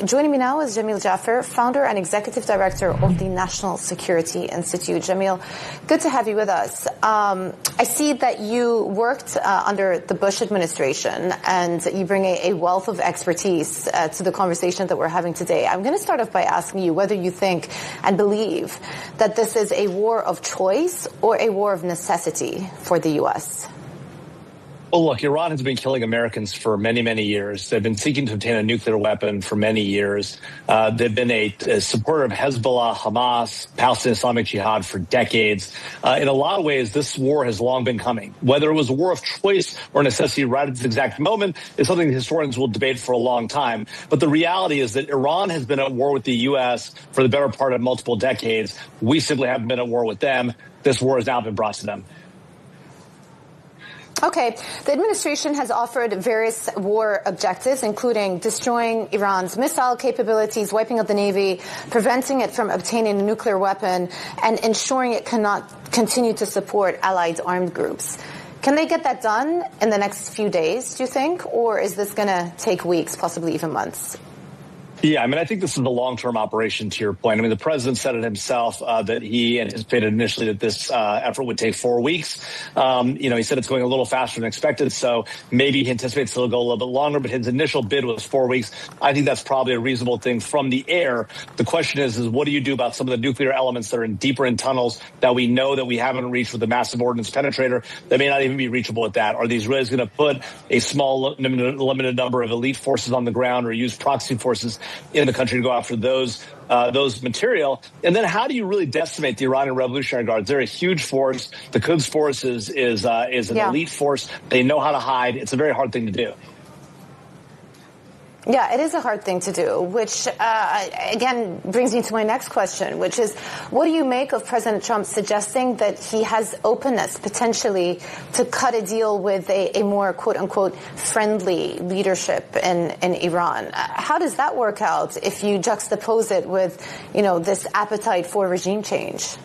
Joining me now is Jamil Jaffer, founder and executive director of the National Security Institute. Jamil, good to have you with us. I see that you worked under the Bush administration, and you bring a wealth of expertise to the conversation that we're having today. I'm going to start off by asking you whether you think and believe that this is a war of choice or a war of necessity for the U.S. Well, look, Iran has been killing Americans for many, many years. They've been seeking to obtain a nuclear weapon for many years. They've been a supporter of Hezbollah, Hamas, Palestinian Islamic Jihad for decades. In a lot of ways, this war has long been coming. Whether it was a war of choice or necessity right at this exact moment is something historians will debate for a long time. But the reality is that Iran has been at war with the U.S. for the better part of multiple decades. We simply haven't been at war with them. This war has now been brought to them. Okay. The administration has offered various war objectives, including destroying Iran's missile capabilities, wiping out the Navy, preventing it from obtaining a nuclear weapon, and ensuring it cannot continue to support allied armed groups. Can they get that done in the next few days, do you think? Or is this going to take weeks, possibly even months? Yeah, I mean, I think this is a long-term operation, to your point. I mean, the president said it himself that he anticipated initially that this effort would take 4 weeks. He said it's going a little faster than expected, so maybe he anticipates it'll go a little bit longer, but his initial bid was 4 weeks. I think that's probably a reasonable thing from the air. The question is what do you do about some of the nuclear elements that are deeper in tunnels that we know that we haven't reached with the massive ordnance penetrator that may not even be reachable with that? Are these really going to put a small, limited number of elite forces on the ground or use proxy forces in the country to go after those material? And then how do you really decimate the Iranian Revolutionary Guards? They're a huge force. The Quds force is an elite force. They know how to hide. It's a very hard thing to do. Yeah, it is a hard thing to do, which, again, brings me to my next question, which is, what do you make of President Trump suggesting that he has openness, potentially, to cut a deal with a more, quote-unquote, friendly leadership in Iran? How does that work out if you juxtapose it with, this appetite for regime change?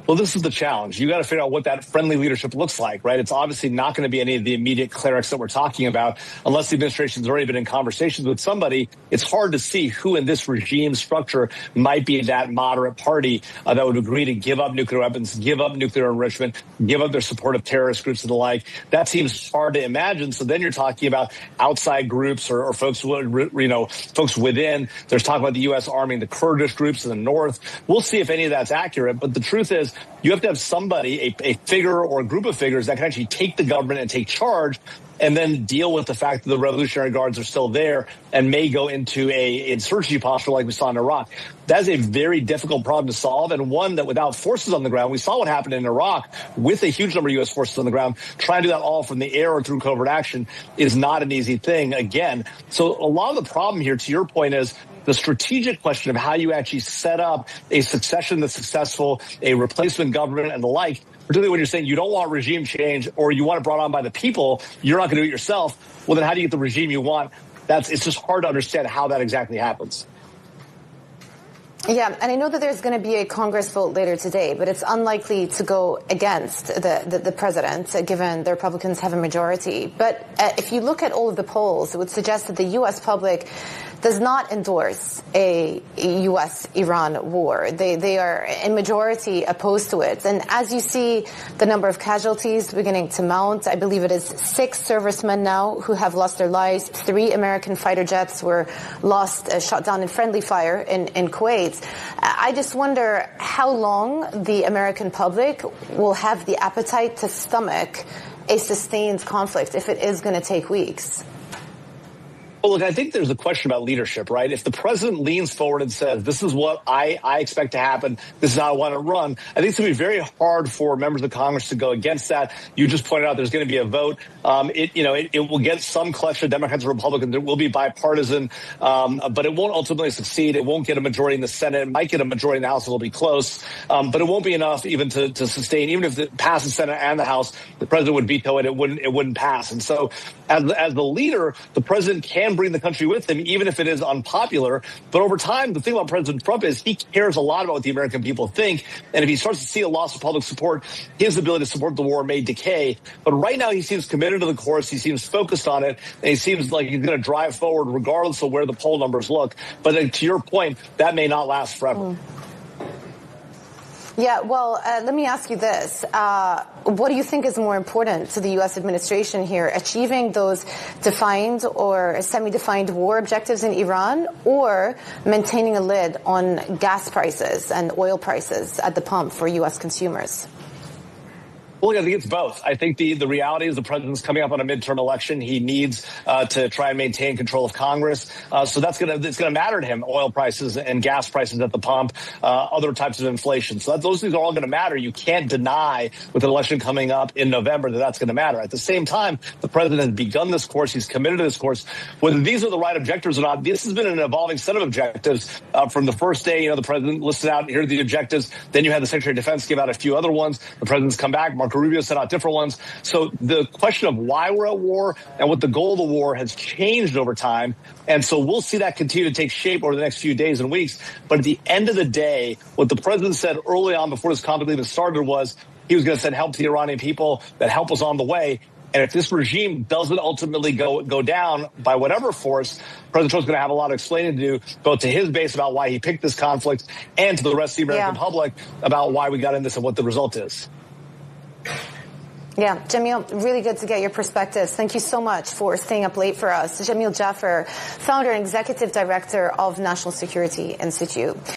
Well, this is the challenge. You got to figure out what that friendly leadership looks like, right? It's obviously not going to be any of the immediate clerics that we're talking about unless the administration's already been in conversations with somebody. It's hard to see who in this regime structure might be that moderate party that would agree to give up nuclear weapons, give up nuclear enrichment, give up their support of terrorist groups and the like. That seems hard to imagine. So then you're talking about outside groups or folks, folks within. There's talk about the U.S. arming the Kurdish groups in the north. We'll see if any of that's accurate. But the truth is, you have to have somebody, a figure or a group of figures that can actually take the government and take charge and then deal with the fact that the Revolutionary Guards are still there and may go into a insurgency posture like we saw in Iraq. That is a very difficult problem to solve, and one that without forces on the ground, we saw what happened in Iraq with a huge number of U.S. forces on the ground. Trying to do that all from the air or through covert action is not an easy thing, again. So a lot of the problem here, to your point, is the strategic question of how you actually set up a succession that's successful, a replacement government and the like, particularly when you're saying you don't want regime change or you want it brought on by the people, you're not going to do it yourself. Well, then how do you get the regime you want? It's just hard to understand how that exactly happens. Yeah, and I know that there's going to be a Congress vote later today, but it's unlikely to go against the president, given the Republicans have a majority. But if you look at all of the polls, it would suggest that the U.S. public does not endorse a U.S.-Iran war. They are in majority opposed to it. And as you see the number of casualties beginning to mount, I believe it is 6 servicemen now who have lost their lives. 3 American fighter jets were shot down in friendly fire in Kuwait. I just wonder how long the American public will have the appetite to stomach a sustained conflict if it is going to take weeks. Well, look, I think there's a question about leadership, right? If the president leans forward and says, this is what I expect to happen, this is how I want to run, I think it's going to be very hard for members of Congress to go against that. You just pointed out there's going to be a vote. It will get some collection of Democrats and Republicans. It will be bipartisan, but it won't ultimately succeed. It won't get a majority in the Senate. It might get a majority in the House. It'll be close, but it won't be enough even to sustain. Even if it passes the Senate and the House, the president would veto it. It wouldn't pass. And so as the leader, the president can and bring the country with him, even if it is unpopular. But over time, the thing about President Trump is he cares a lot about what the American people think. And if he starts to see a loss of public support, his ability to support the war may decay. But right now, he seems committed to the course. He seems focused on it. And he seems like he's going to drive forward regardless of where the poll numbers look. But to your point, that may not last forever. Yeah, well, let me ask you this. What do you think is more important to the U.S. administration here, achieving those defined or semi-defined war objectives in Iran, or maintaining a lid on gas prices and oil prices at the pump for U.S. consumers? Well, I think it's both. I think the reality is the president's coming up on a midterm election. He needs to try and maintain control of Congress. So it's going to matter to him, oil prices and gas prices at the pump, other types of inflation. So those things are all going to matter. You can't deny with an election coming up in November that that's going to matter. At the same time, the president has begun this course. He's committed to this course. Whether these are the right objectives or not, this has been an evolving set of objectives from the first day. The president listed out, here are the objectives. Then you had the Secretary of Defense give out a few other ones. The president's come back. Marco Rubio set out different ones. So the question of why we're at war and what the goal of the war has changed over time. And so we'll see that continue to take shape over the next few days and weeks. But at the end of the day, what the president said early on before this conflict even started was he was going to send help to the Iranian people. That help was on the way. And if this regime doesn't ultimately go down by whatever force, President Trump's going to have a lot of explaining to do, both to his base about why he picked this conflict and to the rest of the American public about why we got in this and what the result is. Yeah, Jamil, really good to get your perspectives. Thank you so much for staying up late for us. Jamil Jaffer, founder and executive director of National Security Institute.